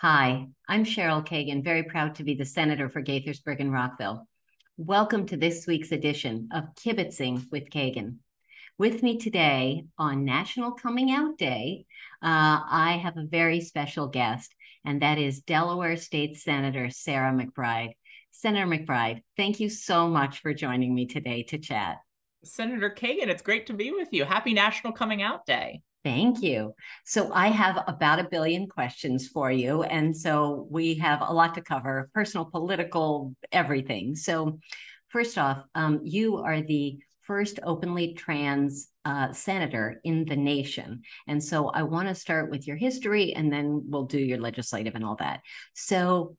Hi, I'm Cheryl Kagan, very proud to be the Senator for Gaithersburg and Rockville. Welcome to this week's edition of Kibbitzing with Kagan. With me today on National Coming Out Day, I have a very special guest, and that is Delaware State Senator Sarah McBride. Senator McBride, thank you so much for joining me today to chat. Senator Kagan, it's great to be with you. Happy National Coming Out Day. Thank you. So I have about a billion questions for you. And so we have a lot to cover, personal, political, everything. So first off, you are the first openly trans senator in the nation. And so I want to start with your history and then we'll do your legislative and all that. So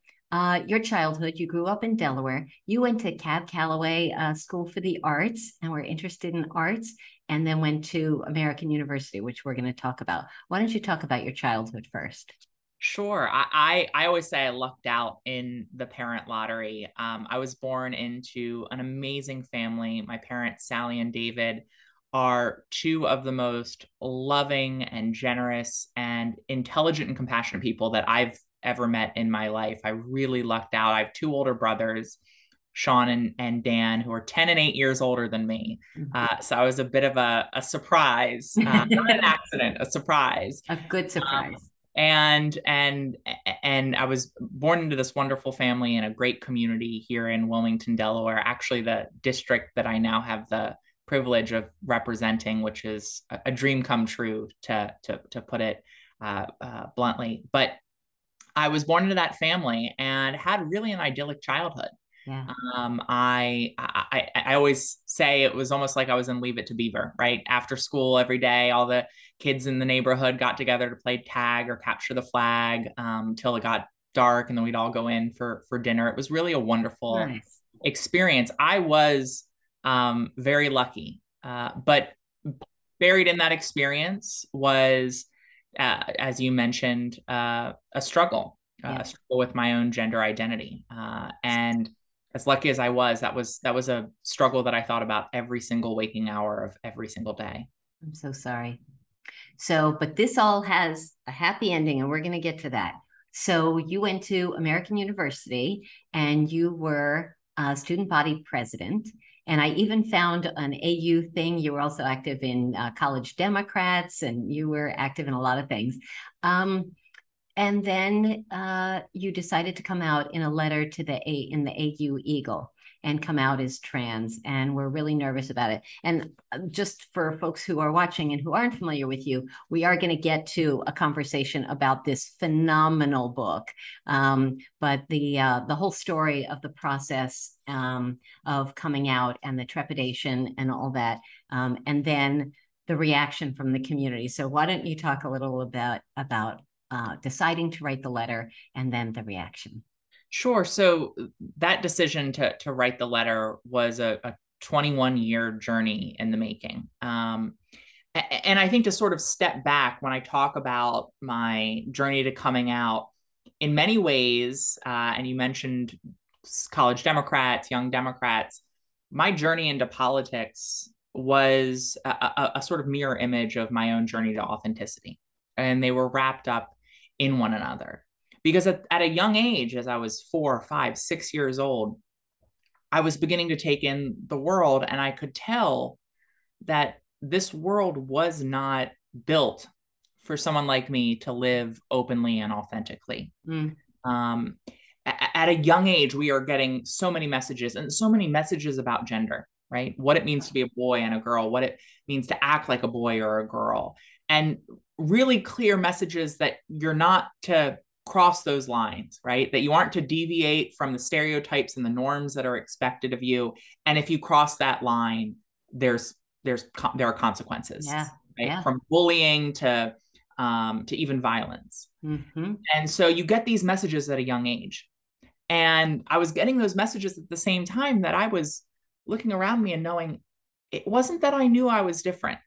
your childhood, you grew up in Delaware. You went to Cab Calloway School for the Arts and were interested in arts, and then went to American University, which we're going to talk about. Why don't you talk about your childhood first? Sure. I always say I lucked out in the parent lottery. I was born into an amazing family. My parents, Sally and David, are two of the most loving and generous and intelligent and compassionate people that I've ever met in my life. I really lucked out. I have two older brothers, Sean and Dan, who are 10 and 8 years older than me. So I was a bit of a surprise, not an accident, a surprise. A good Um, surprise. and I was born into this wonderful family in a great community here in Wilmington, Delaware, actually the district that I now have the privilege of representing, which is a dream come true to put it bluntly. But I was born into that family and had really an idyllic childhood. Yeah. I always say it was almost like I was in Leave It to Beaver, right? After school every day, all the kids in the neighborhood got together to play tag or capture the flag till it got dark, and then we'd all go in for dinner. It was really a wonderful Nice. experience. I was very lucky, but buried in that experience was, as you mentioned, a struggle. Yeah. A struggle with my own gender identity, and as lucky as I was, that was a struggle that I thought about every single waking hour of every single day. I'm so sorry. So, but this all has a happy ending, and we're going to get to that. So, you went to American University and you were a student body president. And I even found an AU thing. You were also active in College Democrats and you were active in a lot of things. Um, and then you decided to come out in a letter to in the AU Eagle and come out as trans, and we're really nervous about it. And just for folks who are watching and who aren't familiar with you, we are going to get to a conversation about this phenomenal book. But the whole story of the process of coming out and the trepidation and all that, and then the reaction from the community. So why don't you talk a little about deciding to write the letter and then the reaction? Sure. So that decision to write the letter was a 21-year journey in the making. And I think to sort of step back when I talk about my journey to coming out, in many ways, and you mentioned college Democrats, young Democrats, my journey into politics was a sort of mirror image of my own journey to authenticity. And they were wrapped up in one another. Because at a young age, as I was 4, 5, 6 years old, I was beginning to take in the world, and I could tell that this world was not built for someone like me to live openly and authentically. Mm. Um, at a young age, we are getting so many messages, and so many messages about gender, right? What it means to be a boy and a girl, what it means to act like a boy or a girl, and really clear messages that you're not to cross those lines, right? That you aren't to deviate from the stereotypes and the norms that are expected of you. And if you cross that line, there are consequences, Yeah. right? Yeah. From bullying to even violence. Mm-hmm. And so you get these messages at a young age. And I was getting those messages at the same time that I was looking around me and knowing it wasn't that I knew I was different.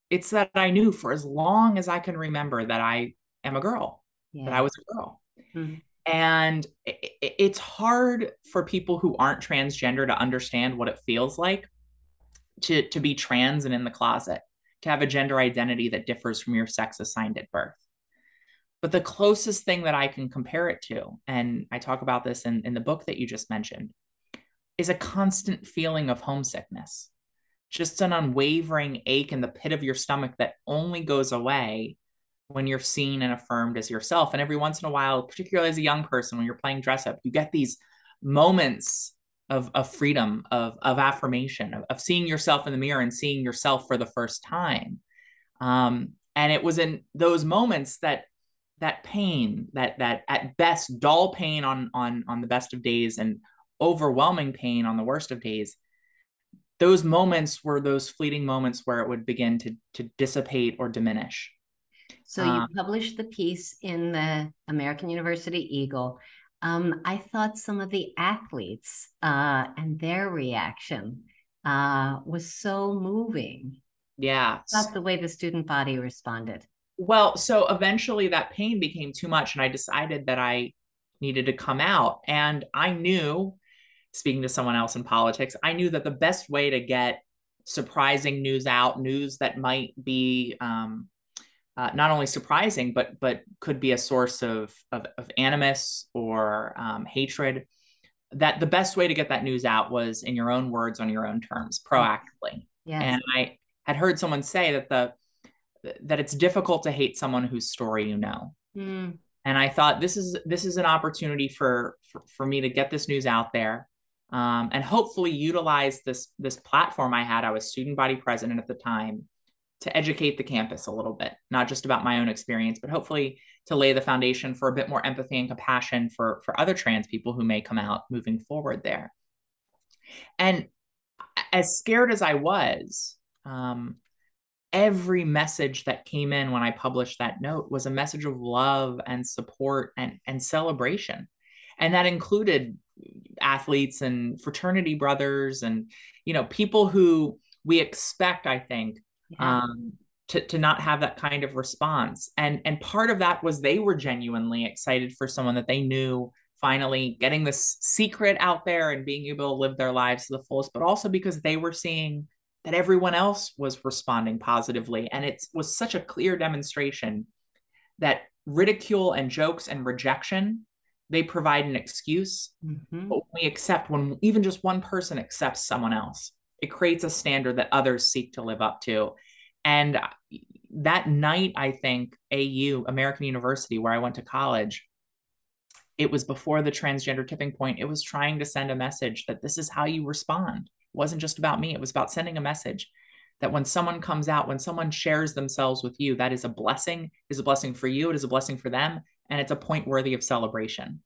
It's that I knew for as long as I can remember that I am a girl, that I Yeah. was a girl. Mm-hmm. And it's hard for people who aren't transgender to understand what it feels like to be trans and in the closet, to have a gender identity that differs from your sex assigned at birth. But the closest thing that I can compare it to, and I talk about this in the book that you just mentioned, is a constant feeling of homesickness, just an unwavering ache in the pit of your stomach that only goes away when you're seen and affirmed as yourself. And every once in a while, particularly as a young person, when you're playing dress up, you get these moments of freedom, affirmation, of seeing yourself in the mirror and seeing yourself for the first time. And it was in those moments that pain, that at best dull pain on the best of days and overwhelming pain on the worst of days, those moments were those fleeting moments where it would begin to dissipate or diminish. So you published the piece in the American University Eagle. I thought some of the athletes and their reaction was so moving. Yeah. About the way the student body responded. Well, so eventually that pain became too much, and I decided that I needed to come out. And I knew, speaking to someone else in politics, I knew that the best way to get surprising news out, news that might be not only surprising, but could be a source of animus or hatred, that the best way to get that news out was in your own words, on your own terms, proactively. Yes. And I had heard someone say that it's difficult to hate someone whose story you know. And I thought this is an opportunity for me to get this news out there, and hopefully utilize this platform I had. I was student body president at the time, to educate the campus a little bit, not just about my own experience, but hopefully to lay the foundation for a bit more empathy and compassion for other trans people who may come out moving forward there. And as scared as I was, every message that came in when I published that note was a message of love and support and celebration. And that included athletes and fraternity brothers and, people who we expect, I think, to not have that kind of response. And part of that was they were genuinely excited for someone that they knew finally getting this secret out there and being able to live their lives to the fullest, but also because they were seeing that everyone else was responding positively. And it was such a clear demonstration that ridicule and jokes and rejection, they provide an excuse, but we accept when even just one person accepts someone else. It creates a standard that others seek to live up to. And that night, I think AU, American University, where I went to college, it was before the transgender tipping point. It was trying to send a message that this is how you respond. It wasn't just about me. It was about sending a message that when someone comes out, when someone shares themselves with you, that is a blessing. It is a blessing for you. It is a blessing for them. And it's a point worthy of celebration.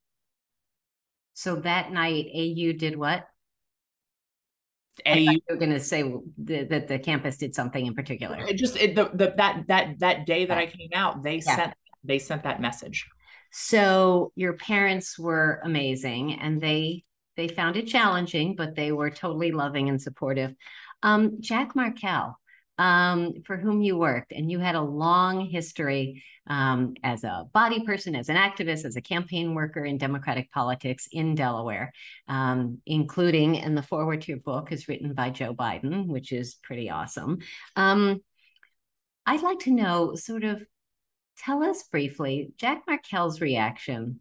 So that night, AU did what? You were going to say that the campus did something in particular. That day that I came out, they sent that message. So your parents were amazing, and they found it challenging, but they were totally loving and supportive. Jack Markell, for whom you worked, and you had a long history as a body person, as an activist, as a campaign worker in Democratic politics in Delaware, including, and the foreword to your book is written by Joe Biden, which is pretty awesome. I'd like to know, sort of, tell us briefly, Jack Markell's reaction.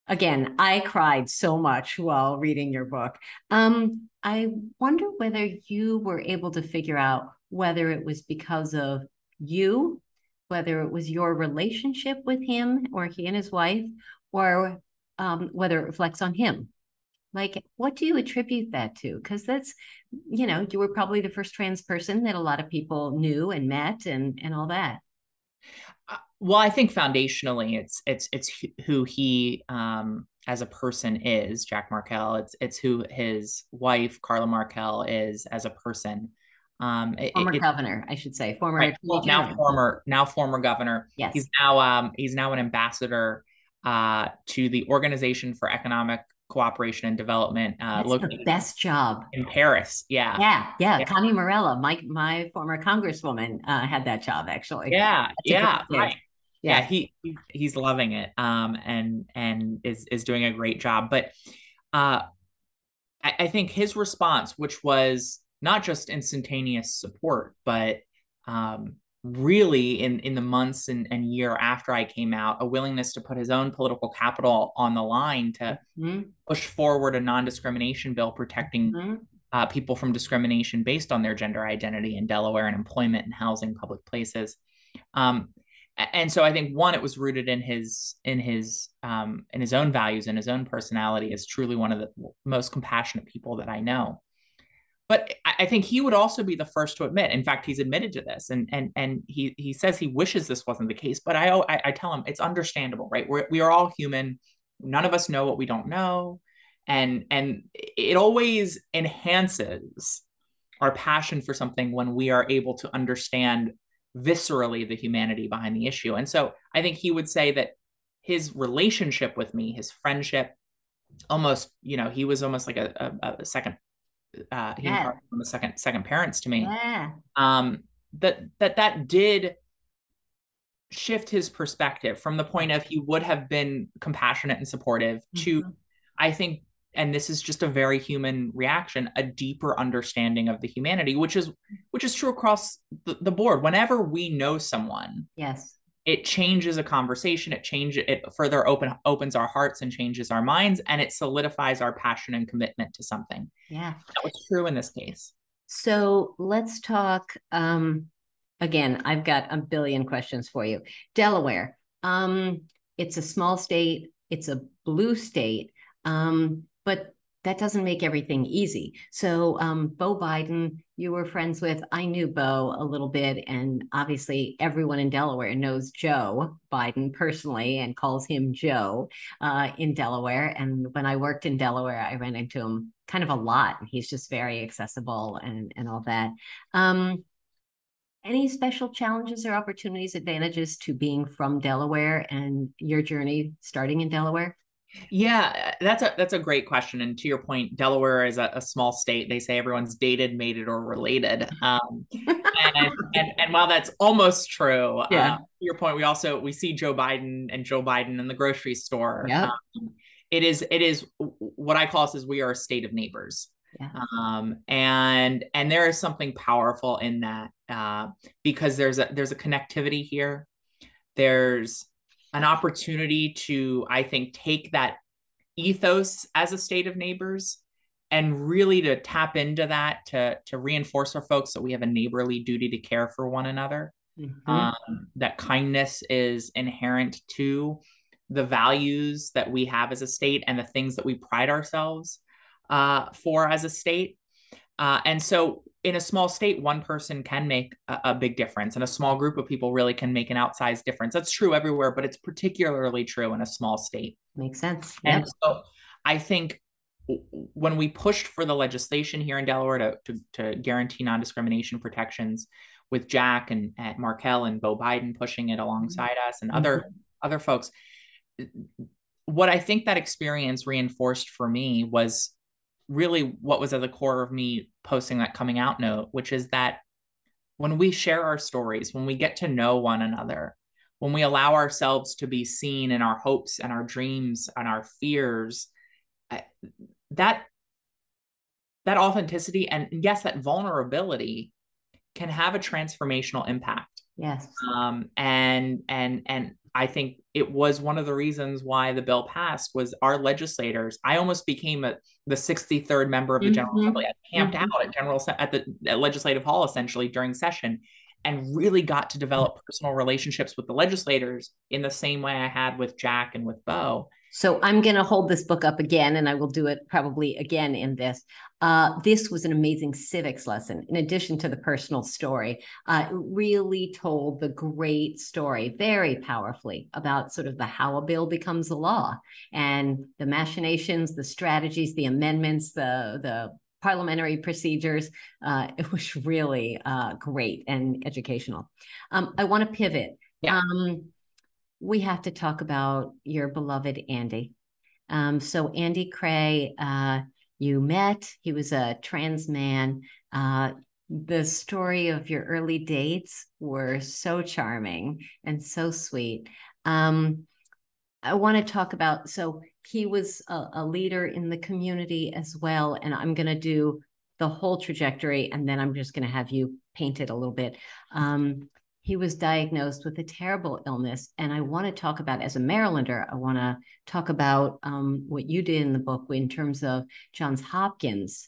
Again, I cried so much while reading your book. I wonder whether you were able to figure out whether it was because of you, whether it was your relationship with him or he and his wife, or whether it reflects on him. Like, what do you attribute that to? Because that's, you were probably the first trans person that a lot of people knew and met and all that. Well, I think foundationally, it's who he as a person is, Jack Markell. It's who his wife Carla Markell is as a person. Former governor, I should say, former right. Well, now former governor. Yes, he's now an ambassador to the Organization for Economic Cooperation and Development. That's the best job in Paris. Yeah. Connie Morella, my former congresswoman, had that job actually. Right. Yeah, he's loving it, and is doing a great job. But I think his response, which was not just instantaneous support, but really in the months and year after I came out, a willingness to put his own political capital on the line to push forward a non-discrimination bill protecting people from discrimination based on their gender identity in Delaware and employment and housing, public places. And so I think, one, it was rooted in his own values and his own personality as truly one of the most compassionate people that I know. But I think he would also be the first to admit. In fact, he's admitted to this, and he says he wishes this wasn't the case. But I tell him it's understandable, right? We are all human. None of us know what we don't know, and it always enhances our passion for something when we are able to understand viscerally the humanity behind the issue. And so I think he would say that his relationship with me, his friendship, almost, he was almost like a second. He and the second parents to me. That did shift his perspective from the point of he would have been compassionate and supportive to, I think, and this is just a very human reaction, a deeper understanding of the humanity, which is true across the board. Whenever we know someone, yes, it changes a conversation. It further opens our hearts and changes our minds, and it solidifies our passion and commitment to something. Yeah, that was true in this case. So let's talk. Again, I've got a billion questions for you. Delaware. It's a small state. It's a blue state. But that doesn't make everything easy. So Beau Biden, you were friends with. I knew Beau a little bit, and obviously everyone in Delaware knows Joe Biden personally and calls him Joe in Delaware. And when I worked in Delaware, I ran into him kind of a lot. He's just very accessible and all that. Any special challenges or opportunities, advantages to being from Delaware and your journey starting in Delaware? Yeah, that's a great question. And to your point, Delaware is a small state. They say everyone's dated, mated, or related. And while that's almost true, to your point, we see Joe Biden in the grocery store. Yep. It is what I call us is we are a state of neighbors. Yeah. And there is something powerful in that because there's a connectivity here. There's an opportunity to, I think, take that ethos as a state of neighbors and really to tap into that to reinforce our folks that we have a neighborly duty to care for one another. That kindness is inherent to the values that we have as a state and the things that we pride ourselves for as a state. And so in a small state, one person can make a big difference, and a small group of people really can make an outsized difference. That's true everywhere, but it's particularly true in a small state. Makes sense. Yep. And so I think when we pushed for the legislation here in Delaware to guarantee non-discrimination protections with Jack and Markell and Beau Biden pushing it alongside us and other folks, what I think that experience reinforced for me was really what was at the core of me posting that coming out note, which is that when we share our stories, when we get to know one another, when we allow ourselves to be seen in our hopes and our dreams and our fears, that authenticity and yes, that vulnerability can have a transformational impact. Yes. And I think it was one of the reasons why the bill passed was our legislators. I almost became the 63rd member of the General Assembly. I camped out at the Legislative Hall essentially during session and really got to develop personal relationships with the legislators in the same way I had with Jack and with Beau. So I'm going to hold this book up again, and I will do it probably again in this. This was an amazing civics lesson. In addition to the personal story, it really told the great story very powerfully about sort of how a bill becomes a law and the machinations, the strategies, the amendments, the parliamentary procedures. It was really great and educational. I want to pivot. Yeah. We have to talk about your beloved Andy. So Andy Cray, you met, he was a trans man. The story of your early dates were so charming and so sweet. I want to talk about, so he was a leader in the community as well. And I'm going to do the whole trajectory, and then I'm just going to have you paint it a little bit. he was diagnosed with a terrible illness. And I want to talk about, as a Marylander, I want to talk about what you did in the book in terms of Johns Hopkins.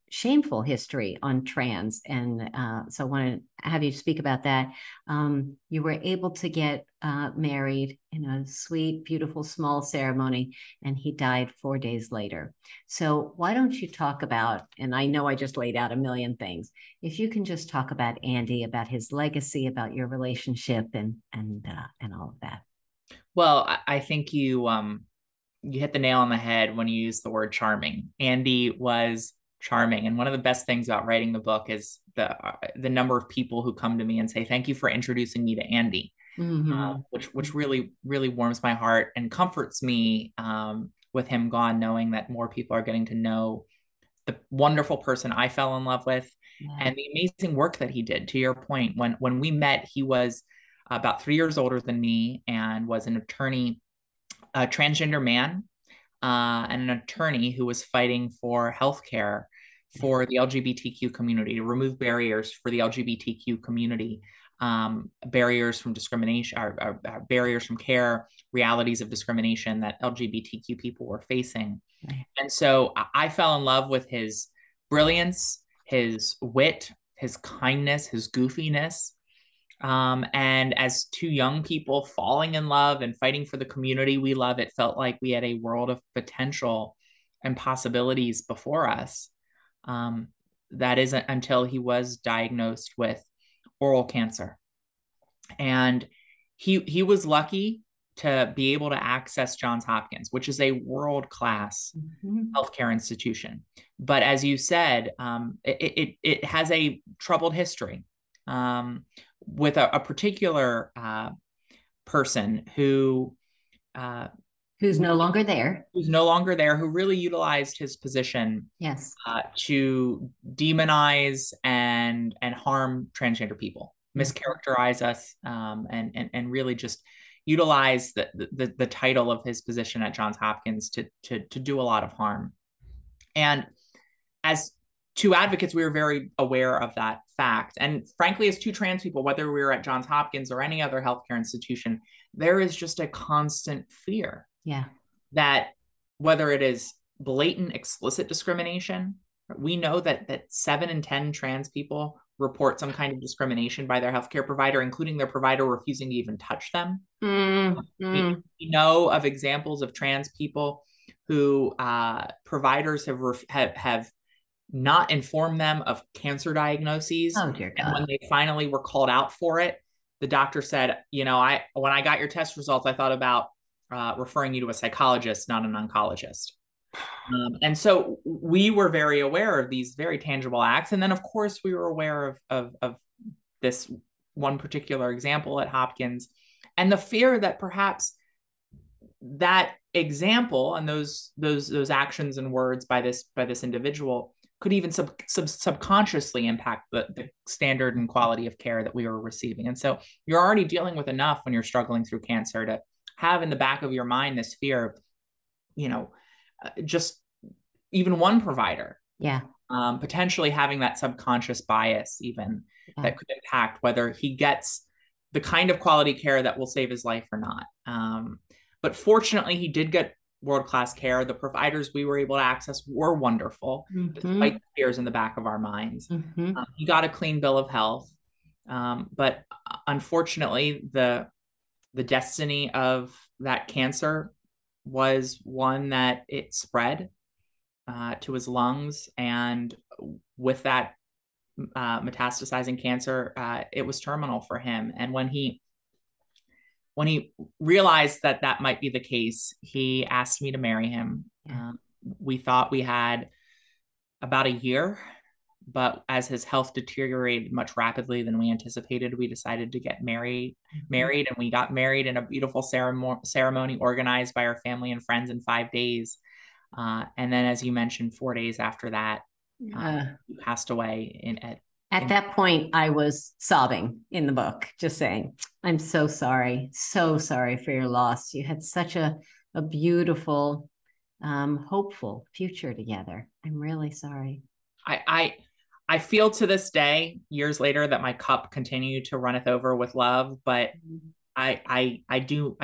Shameful history on trans. And so I want to have you speak about that. You were able to get married in a sweet, beautiful, small ceremony, and he died 4 days later. So why don't you talk about, and I know I just laid out a million things, if you can just talk about Andy, about his legacy, about your relationship and all of that. Well, I think you hit the nail on the head when you used the word charming. Andy was charming. And one of the best things about writing the book is the number of people who come to me and say, thank you for introducing me to Andy, which really, really warms my heart and comforts me with him gone, knowing that more people are getting to know the wonderful person I fell in love with and the amazing work that he did. To your point, when we met, he was about 3 years older than me and was an attorney, a transgender man, and an attorney who was fighting for healthcare for the LGBTQ community, to remove barriers for the LGBTQ community, barriers from discrimination, or barriers from care, realities of discrimination that LGBTQ people were facing. And so I fell in love with his brilliance, his wit, his kindness, his goofiness. And as two young people falling in love and fighting for the community we love, it felt like we had a world of potential and possibilities before us. That isn't until he was diagnosed with oral cancer. And he was lucky to be able to access Johns Hopkins, which is a world-class healthcare institution. But as you said, it has a troubled history. With a particular person who's no longer there, who really utilized his position to demonize and harm transgender people, mischaracterize us, and really just utilize the title of his position at Johns Hopkins to do a lot of harm. And as two advocates, we were very aware of that fact. And frankly, as two trans people, whether we were at Johns Hopkins or any other healthcare institution, there is just a constant fear that whether it is blatant, explicit discrimination, we know that 7 in 10 trans people report some kind of discrimination by their healthcare provider, including their provider refusing to even touch them. We know of examples of trans people who providers have not informed them of cancer diagnoses. Oh, dear God. And when they finally were called out for it, the doctor said, when I got your test results, I thought about referring you to a psychologist, not an oncologist. And so we were very aware of these very tangible acts. And then, of course, we were aware of this one particular example at Hopkins, and the fear that perhaps that example and those actions and words by this individual could even subconsciously impact the standard and quality of care that we were receiving. And so you're already dealing with enough when you're struggling through cancer to have in the back of your mind this fear of, just even one provider potentially having that subconscious bias even that could impact whether he gets the kind of quality care that will save his life or not. But fortunately, he did get world-class care. The providers we were able to access were wonderful, despite the fears in the back of our minds. He got a clean bill of health. But unfortunately, the destiny of that cancer was one that it spread to his lungs. And with that metastasizing cancer, it was terminal for him. And when he realized that might be the case, he asked me to marry him. We thought we had about a year, but as his health deteriorated much rapidly than we anticipated, we decided to get married, and we got married in a beautiful ceremony organized by our family and friends in 5 days. And then, as you mentioned, 4 days after that, he passed away At that point, I was sobbing in the book, just saying, I'm so sorry for your loss. You had such a beautiful, hopeful future together. I'm really sorry. I feel to this day, years later, that my cup continued to runneth over with love, but I do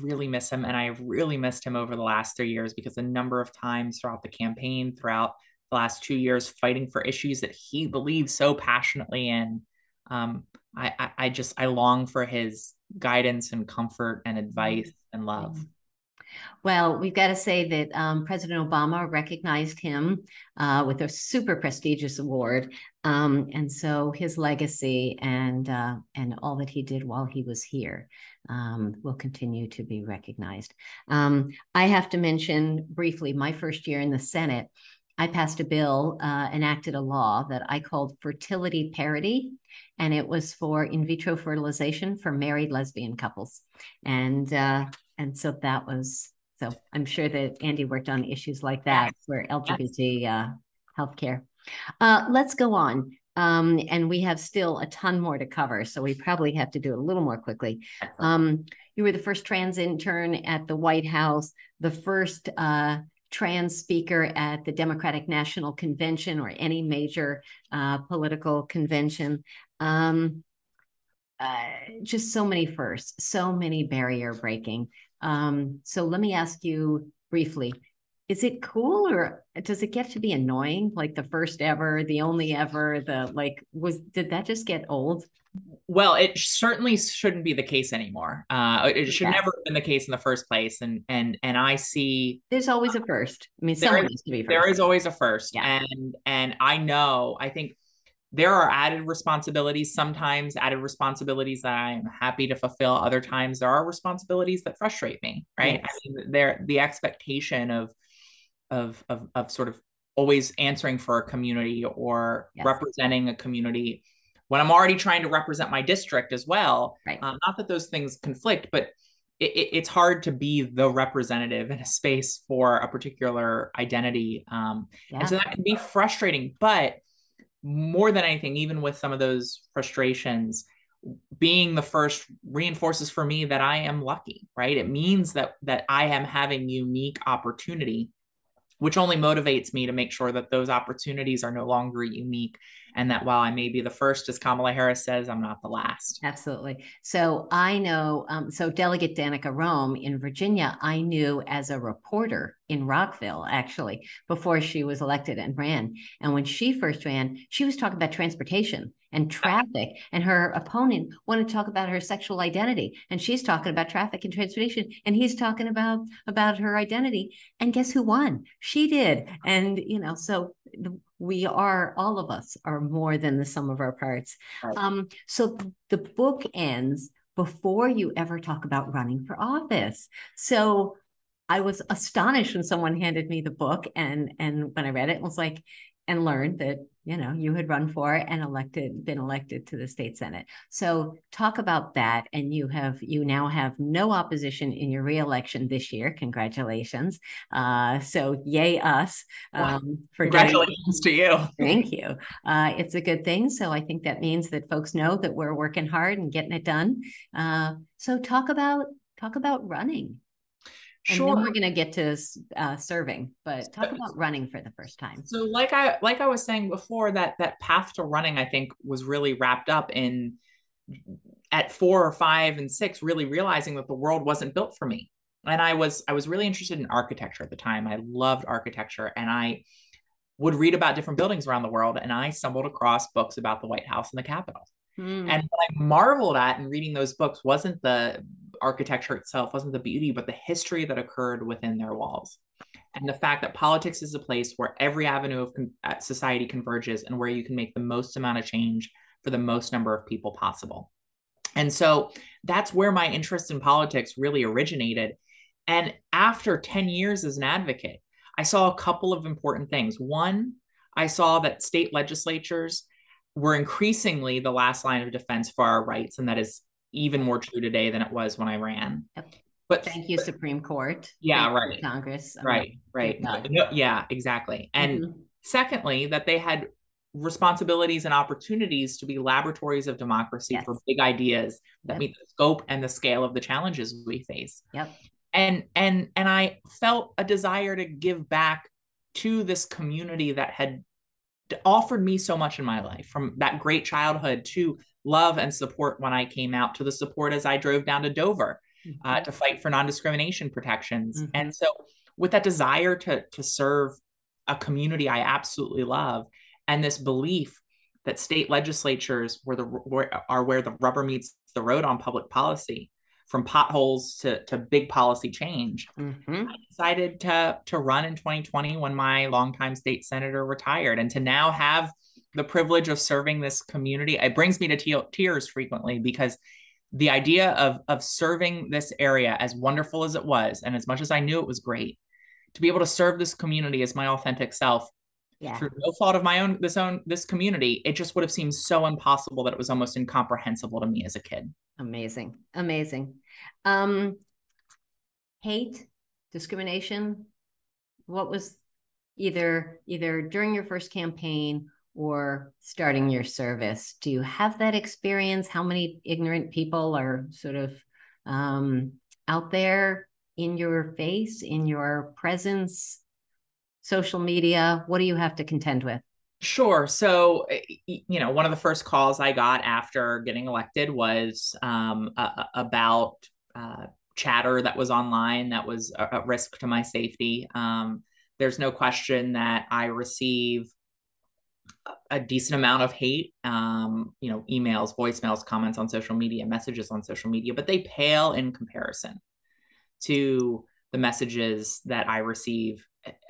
really miss him, and I have really missed him over the last 3 years, because the number of times throughout the campaign, throughout the last 2 years, fighting for issues that he believes so passionately in, I long for his guidance and comfort and advice and love. Well, we've got to say that President Obama recognized him with a super prestigious award, and so his legacy and all that he did while he was here will continue to be recognized. I have to mention briefly my first year in the Senate. I passed a bill, enacted a law that I called fertility parity, and it was for in vitro fertilization for married lesbian couples, and so that was. So I'm sure that Andy worked on issues like that for LGBT healthcare. Let's go on. And we have still a ton more to cover, so we probably have to do it a little more quickly. You were the first trans intern at the White House, the first trans speaker at the Democratic National Convention or any major political convention. Just so many firsts, so many barrier breaking. So let me ask you briefly, is it cool or does it get to be annoying? Like the first ever, the only ever, did that just get old? Well, it certainly shouldn't be the case anymore. It should never have been the case in the first place. And I see there's always a first. I mean, someone needs to be first. There is always a first. Yeah. And I think there are added responsibilities, sometimes added responsibilities that I am happy to fulfill. Other times there are responsibilities that frustrate me, right? Yes. I mean, the expectation of sort of always answering for a community or representing a community when I'm already trying to represent my district as well. Right. Not that those things conflict, but it's hard to be the representative in a space for a particular identity. And so that can be frustrating, but more than anything, even with some of those frustrations, being the first reinforces for me that I am lucky, right? It means that I am having unique opportunity, which only motivates me to make sure that those opportunities are no longer unique. And that while I may be the first, as Kamala Harris says, I'm not the last. Absolutely. So I know, so Delegate Danica Rome in Virginia, I knew as a reporter in Rockville, actually, before she was elected and ran. And when she first ran, she was talking about transportation and traffic, and her opponent wanted to talk about her sexual identity, and she's talking about traffic and transportation, and he's talking about her identity. And guess who won? She did. And so we are, all of us are more than the sum of our parts. Right. So the book ends before you ever talk about running for office. So I was astonished when someone handed me the book, and when I read it, it was like, and learned that you had run for and been elected to the state Senate. So talk about that. And you now have no opposition in your reelection this year. Congratulations. So yay us. For congratulations to you. Thank you. It's a good thing. So I think that means that folks know that we're working hard and getting it done. So talk about running. Sure. And then we're going to get to serving, but talk about running for the first time. So like I was saying before, that path to running, I think, was really wrapped up in at 4 or 5 and 6, really realizing that the world wasn't built for me. And I was really interested in architecture at the time. I loved architecture, and I would read about different buildings around the world. And I stumbled across books about the White House and the Capitol. And what I marveled at in reading those books wasn't the architecture itself, wasn't the beauty, but the history that occurred within their walls. And the fact that politics is a place where every avenue of society converges and where you can make the most amount of change for the most number of people possible. And so that's where my interest in politics really originated. And after 10 years as an advocate, I saw a couple of important things. One, I saw that state legislatures were increasingly the last line of defense for our rights. And that is even more true today than it was when I ran. Yep. But thank you, Supreme Court. Yeah, right. Congress. Right. Yeah, exactly. And secondly, that they had responsibilities and opportunities to be laboratories of democracy for big ideas that meet the scope and the scale of the challenges we face. Yep. And I felt a desire to give back to this community that had offered me so much in my life, from that great childhood to love and support when I came out, to the support as I drove down to Dover to fight for non-discrimination protections. And so with that desire to serve a community I absolutely love, and this belief that state legislatures are where the rubber meets the road on public policy, from potholes to big policy change, I decided to run in 2020 when my longtime state senator retired, and to now have the privilege of serving this community. It brings me to tears frequently, because the idea of serving this area, as wonderful as it was, and as much as I knew it was great, to be able to serve this community as my authentic self, through no fault of my own, this community, it just would have seemed so impossible that it was almost incomprehensible to me as a kid. Amazing. Amazing. Hate, discrimination, what was either during your first campaign or starting your service? Do you have that experience? How many ignorant people are sort of out there in your face, in your presence, social media? What do you have to contend with? Sure. So, one of the first calls I got after getting elected was about chatter that was online that was a risk to my safety. There's no question that I receive a decent amount of hate, emails, voicemails, comments on social media, messages on social media, but they pale in comparison to the messages that I receive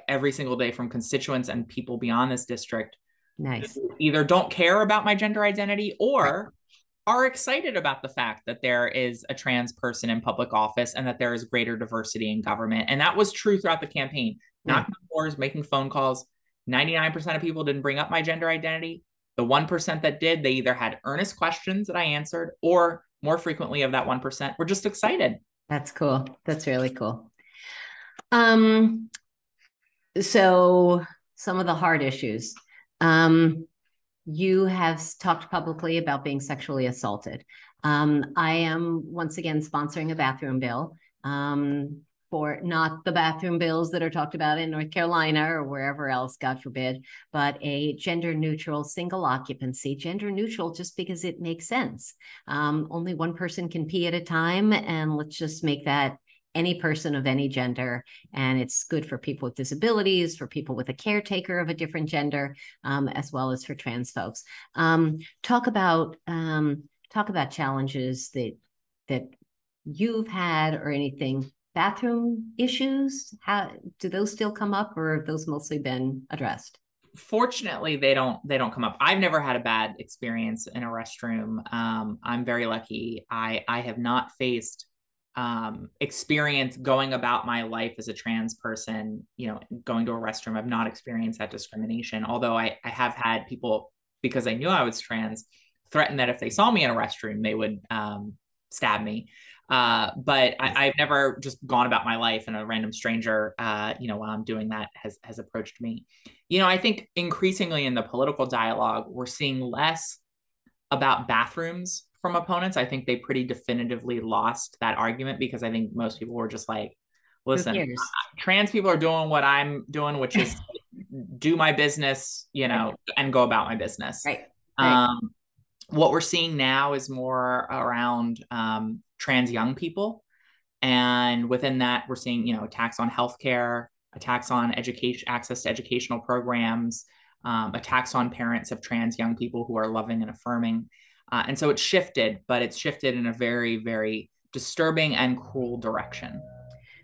every single day from constituents and people beyond this district. Nice. Who either don't care about my gender identity or are excited about the fact that there is a trans person in public office and that there is greater diversity in government. And that was true throughout the campaign. Knocking on doors, making phone calls. 99% of people didn't bring up my gender identity. The 1% that did, they either had earnest questions that I answered, or more frequently of that 1%, were just excited. That's cool. That's really cool. So some of the hard issues. You have talked publicly about being sexually assaulted. I am once again sponsoring a bathroom bill, for not the bathroom bills that are talked about in North Carolina or wherever else, God forbid, but a gender neutral single occupancy, gender neutral just because it makes sense. Only one person can pee at a time, and let's just make that any person of any gender. And it's good for people with disabilities, for people with a caretaker of a different gender, as well as for trans folks. Talk about challenges that you've had, or anything. Bathroom issues, how do those still come up, or have those mostly been addressed? Fortunately, they don't come up. I've never had a bad experience in a restroom. I'm very lucky. I have not faced experience going about my life as a trans person, going to a restroom. I've not experienced that discrimination, although I have had people, because I knew I was trans, threaten that if they saw me in a restroom, they would stab me. But I've never just gone about my life and a random stranger, while I'm doing that has approached me. I think increasingly in the political dialogue, we're seeing less about bathrooms from opponents. I think they pretty definitively lost that argument, because I think most people were just like, listen, trans people are doing what I'm doing, which is do my business, and go about my business. Right. What we're seeing now is more around trans young people. And within that, we're seeing, attacks on healthcare, attacks on education, access to educational programs, attacks on parents of trans young people who are loving and affirming. And so it's shifted, but it's shifted in a very, very disturbing and cruel direction.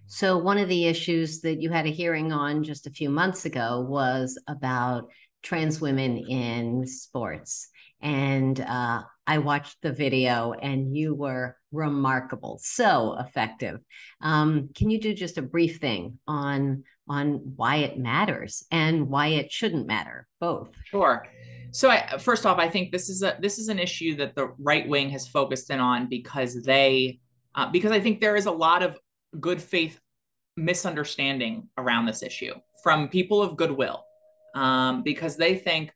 So one of the issues that you had a hearing on just a few months ago was about trans women in sports. And I watched the video, and you were remarkable, so effective. Can you do just a brief thing on why it matters and why it shouldn't matter, both? Sure. So first off, I think this is an issue that the right wing has focused in on, because because I think there is a lot of good faith misunderstanding around this issue from people of goodwill, because they think,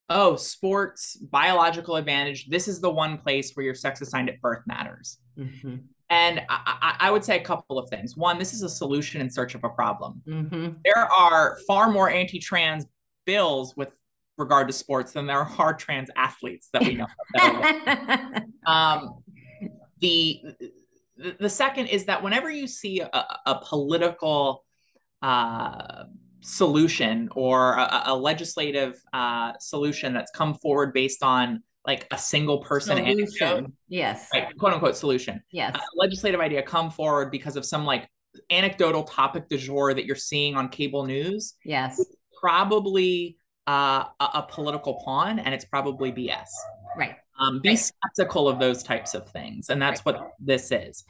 oh, sports, biological advantage, this is the one place where your sex assigned at birth matters. Mm-hmm. And I would say a couple of things. One, this is a solution in search of a problem. Mm-hmm. There are far more anti-trans bills with regard to sports than there are trans athletes that we know that are the second is that whenever you see a political solution or a legislative solution that's come forward based on like a single person anecdote, yes, right, quote unquote solution, yes, a legislative idea come forward because of some like anecdotal topic du jour that you're seeing on cable news, yes, probably a political pawn, and it's probably BS. Right. Be skeptical of those types of things, and that's what this is.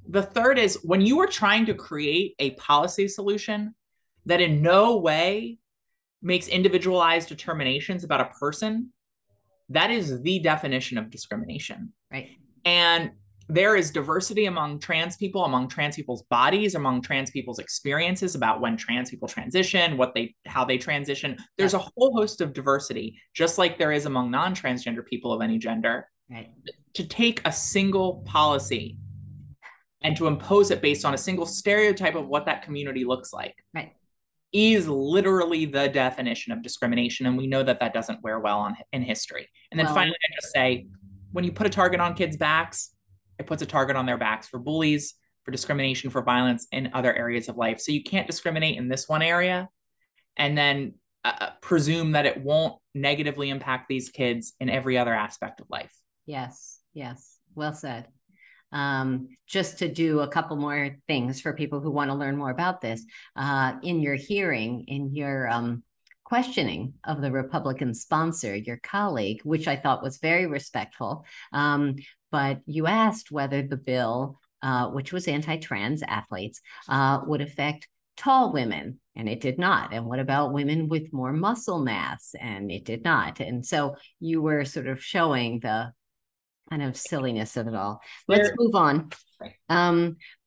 The third is when you are trying to create a policy solution that in no way makes individualized determinations about a person, that is the definition of discrimination. Right. And there is diversity among trans people's bodies, among trans people's experiences about when trans people transition, how they transition. There's a whole host of diversity, just like there is among non-transgender people of any gender. Right. To take a single policy and to impose it based on a single stereotype of what that community looks like, right, is literally the definition of discrimination. And we know that that doesn't wear well in history. And then finally, I just say, when you put a target on kids' backs, it puts a target on their backs for bullies, for discrimination, for violence in other areas of life. So you can't discriminate in this one area and then presume that it won't negatively impact these kids in every other aspect of life. Yes, yes. Well said. Just to do a couple more things for people who want to learn more about this, in your hearing, in your questioning of the Republican sponsor, your colleague, which I thought was very respectful, but you asked whether the bill, which was anti-trans athletes, would affect tall women, and it did not. And what about women with more muscle mass? And it did not. And so you were sort of showing the kind of silliness of it all. Let's move on,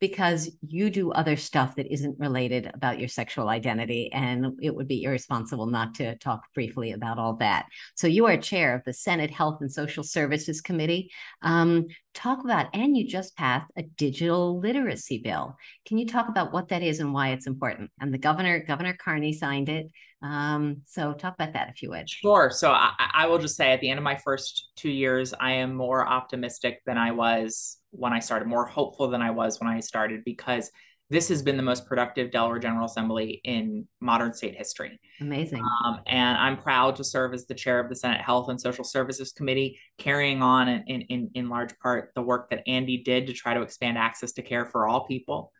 because you do other stuff that isn't related about your sexual identity, and it would be irresponsible not to talk briefly about all that. So you are chair of the Senate Health and Social Services Committee. Talk about, and you just passed a digital literacy bill. Can you talk about what that is and why it's important? And the Governor Carney signed it. So talk about that if you would. Sure. So I will just say at the end of my first 2 years, I am more optimistic than I was when I started, more hopeful than I was when I started, because this has been the most productive Delaware General Assembly in modern state history. Amazing. And I'm proud to serve as the chair of the Senate Health and Social Services Committee, carrying on in large part the work that Andy did to try to expand access to care for all people.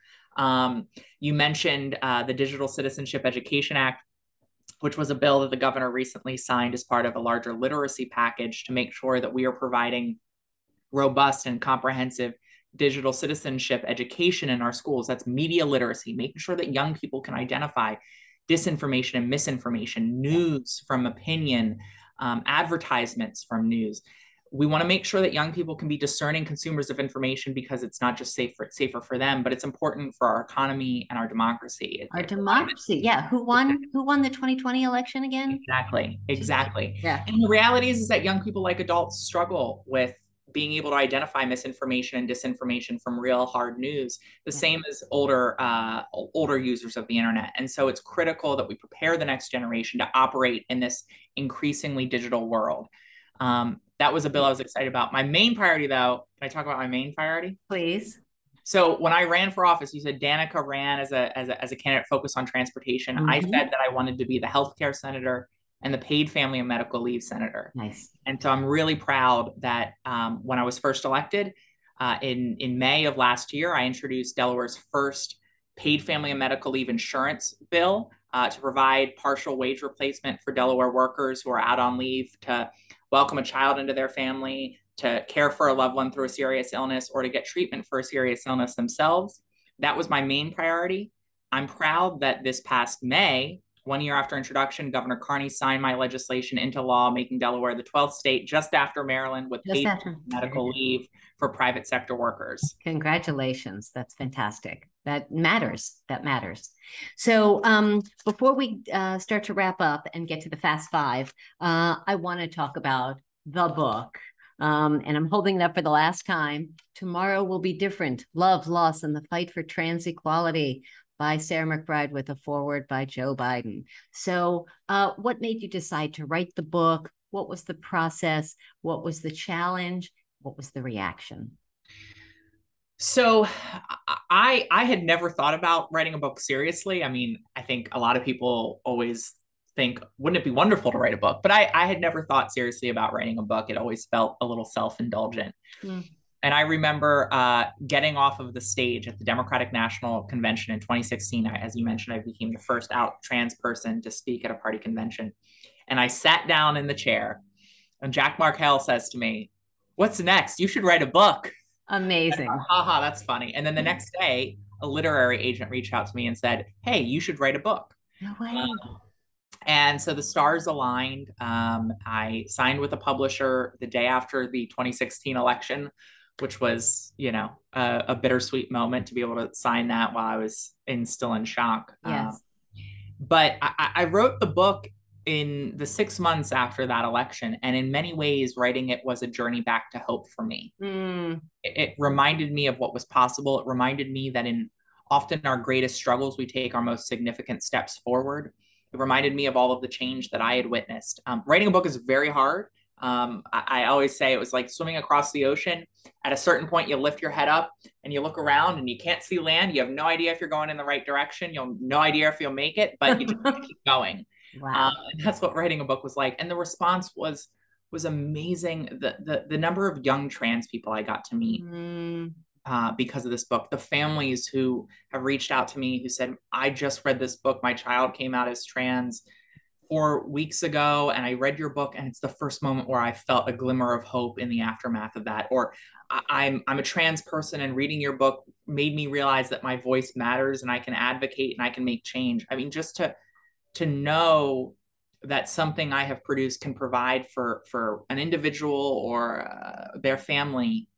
You mentioned the Digital Citizenship Education Act, which was a bill that the governor recently signed as part of a larger literacy package to make sure that we are providing robust and comprehensive digital citizenship education in our schools. That's media literacy, making sure that young people can identify disinformation and misinformation, news from opinion, advertisements from news. We want to make sure that young people can be discerning consumers of information, because it's not just safer for them, but it's important for our economy and our democracy. Our democracy, yeah. Who won the 2020 election again? Exactly. Yeah. And the reality is that young people, like adults, struggle with being able to identify misinformation and disinformation from real hard news, the same as older users of the internet. And so it's critical that we prepare the next generation to operate in this increasingly digital world. That was a bill I was excited about. My main priority, though, can I talk about my main priority? Please. So when I ran for office, you said Danica ran as a candidate focused on transportation. I said that I wanted to be the healthcare senator and the paid family and medical leave senator. Nice. And so I'm really proud that when I was first elected in May of last year, I introduced Delaware's first paid family and medical leave insurance bill to provide partial wage replacement for Delaware workers who are out on leave, to welcome a child into their family, to care for a loved one through a serious illness, or to get treatment for a serious illness themselves. That was my main priority. I'm proud that this past May, 1 year after introduction, Governor Carney signed my legislation into law, making Delaware the 12th state, just after Maryland, with paid medical leave for private sector workers. Congratulations. That's fantastic. That matters. So before we start to wrap up and get to the Fast Five, I want to talk about the book. And I'm holding it up for the last time. Tomorrow Will Be Different: Love, Loss, and the Fight for Trans Equality, by Sarah McBride with a foreword by Joe Biden. So, what made you decide to write the book? What was the process? What was the challenge? What was the reaction? So I had never thought about writing a book seriously. I mean, I think a lot of people always think, wouldn't it be wonderful to write a book? But I had never thought seriously about writing a book. It always felt a little self-indulgent. Mm. And I remember getting off of the stage at the Democratic National Convention in 2016. As you mentioned, I became the first out trans person to speak at a party convention. And I sat down in the chair, and Jack Markell says to me, "What's next? You should write a book." Amazing. Haha, that's funny. And then the next day, a literary agent reached out to me and said, "Hey, you should write a book." No way. And so the stars aligned. I signed with a publisher the day after the 2016 election, which was, a bittersweet moment to be able to sign that while I was still in shock. Yes. But I wrote the book in the 6 months after that election. And in many ways, writing it was a journey back to hope for me. It reminded me of what was possible. It reminded me that in often our greatest struggles, we take our most significant steps forward. It reminded me of all of the change that I had witnessed. Writing a book is very hard. I always say it was like swimming across the ocean. At a certain point, you lift your head up and you look around and you can't see land. You have no idea if you're going in the right direction. You have no idea if you'll make it, but you just keep going. Wow. And that's what writing a book was like. And the response was amazing. The number of young trans people I got to meet because of this book, the families who have reached out to me who said, "I just read this book. My child came out as trans 4 weeks ago, and I read your book, and it's the first moment where I felt a glimmer of hope in the aftermath of that." Or I'm a trans person, and reading your book made me realize that my voice matters and I can advocate and I can make change. I mean, just to know that something I have produced can provide for an individual or their family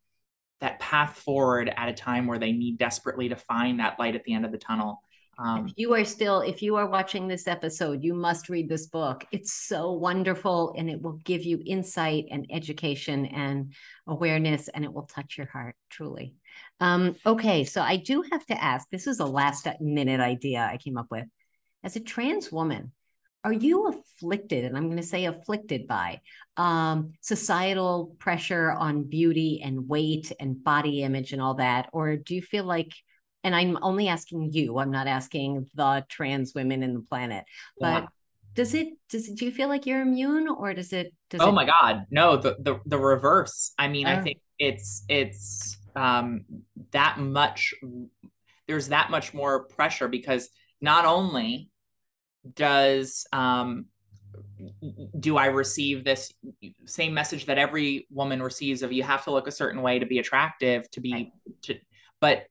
that path forward at a time where they need desperately to find that light at the end of the tunnel. If you are watching this episode, you must read this book. It's so wonderful, and it will give you insight and education and awareness, and it will touch your heart, truly. Okay, so I do have to ask, this is a last minute idea I came up with. As a trans woman, are you afflicted, and I'm going to say afflicted by societal pressure on beauty and weight and body image and all that? Or do you feel like, and I'm only asking you, I'm not asking the trans women in the planet, but do you feel like you're immune, or does it? My God, no, the reverse. I mean, I think it's that much, there's that much more pressure because not only do I receive this same message that every woman receives of you have to look a certain way to be attractive, but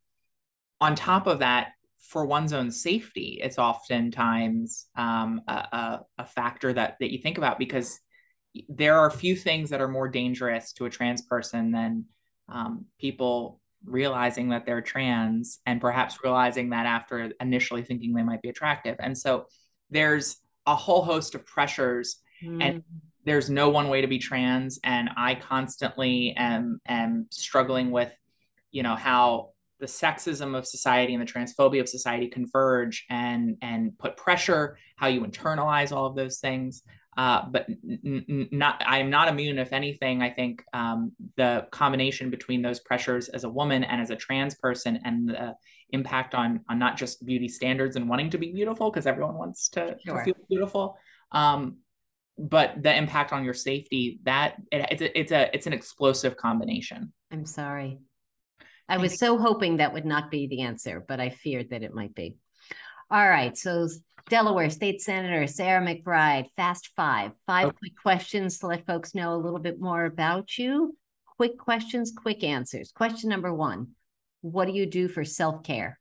on top of that, for one's own safety, it's oftentimes a factor that you think about, because there are few things that are more dangerous to a trans person than people realizing that they're trans and perhaps realizing that after initially thinking they might be attractive. And so there's a whole host of pressures, and there's no one way to be trans. And I constantly am struggling with, how the sexism of society and the transphobia of society converge and put pressure, how you internalize all of those things. But I'm not immune. If anything, I think the combination between those pressures as a woman and as a trans person, and the impact on not just beauty standards and wanting to be beautiful, because everyone wants to feel beautiful, but the impact on your safety, that it's an explosive combination. I'm sorry. I was so hoping that would not be the answer, but I feared that it might be. All right. So Delaware State Senator Sarah McBride, fast five quick questions to let folks know a little bit more about you. Quick questions, quick answers. Question number one, what do you do for self-care?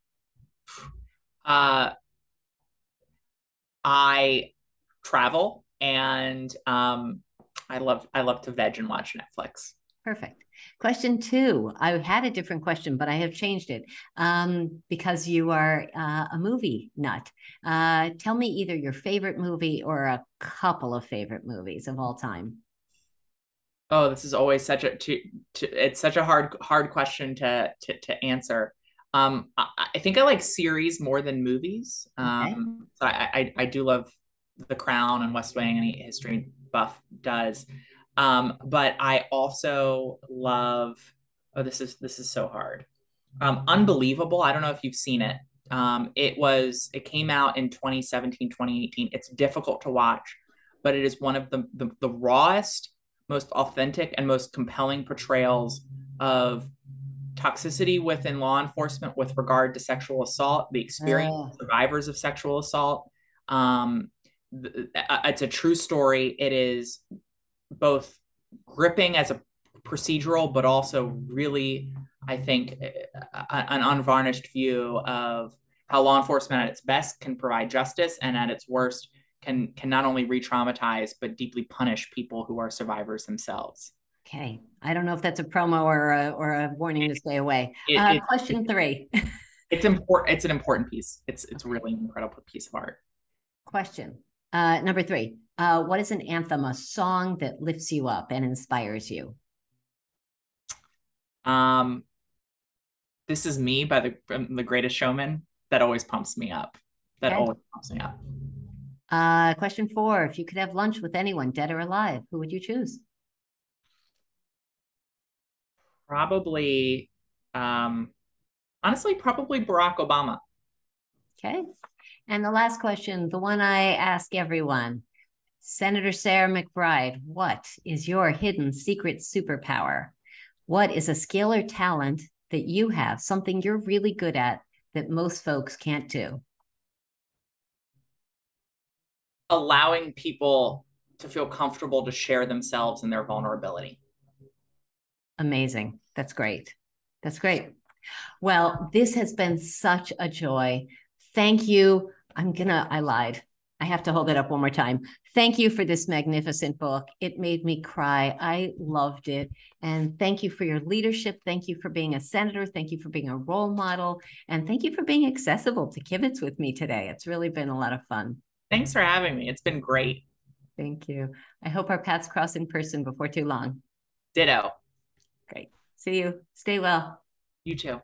I travel, and I love to veg and watch Netflix. Perfect. Question two, I had a different question, but I have changed it because you are a movie nut. Tell me either your favorite movie or a couple of favorite movies of all time. Oh, this is always it's such a hard question to answer. I think I like series more than movies. Okay. So I do love The Crown and West Wing, any history buff does. But I also love, oh, this is so hard. Unbelievable. I don't know if you've seen it. It came out in 2017, 2018. It's difficult to watch, but it is one of the rawest, most authentic, and most compelling portrayals of toxicity within law enforcement with regard to sexual assault, the experience of survivors of sexual assault. Um, it's a true story. It is both gripping as a procedural, but also really, I think, an unvarnished view of how law enforcement at its best can provide justice, and at its worst can not only re-traumatize but deeply punish people who are survivors themselves. Okay. I don't know if that's a promo or a warning to stay away. Question 3. It's important. It's an important piece. It's really an incredible piece of art. Question number 3. What is an anthem, a song that lifts you up and inspires you? This Is Me by the Greatest Showman. That always pumps me up. That Okay. always pumps me up. Question 4. If you could have lunch with anyone, dead or alive, who would you choose? Probably, honestly, probably Barack Obama. Okay. And the last question, the one I ask everyone, Senator Sarah McBride, what is your hidden secret superpower? What is a skill or talent that you have, something you're really good at that most folks can't do? Allowing people to feel comfortable to share themselves and their vulnerability. Amazing. That's great. That's great. Well, this has been such a joy. Thank you. I lied. I have to hold it up one more time. Thank you for this magnificent book. It made me cry. I loved it. And thank you for your leadership. Thank you for being a senator. Thank you for being a role model. And thank you for being accessible to Kibitz with me today. It's really been a lot of fun. Thanks for having me. It's been great. Thank you. I hope our paths cross in person before too long. Ditto. Great. See you. Stay well. You too.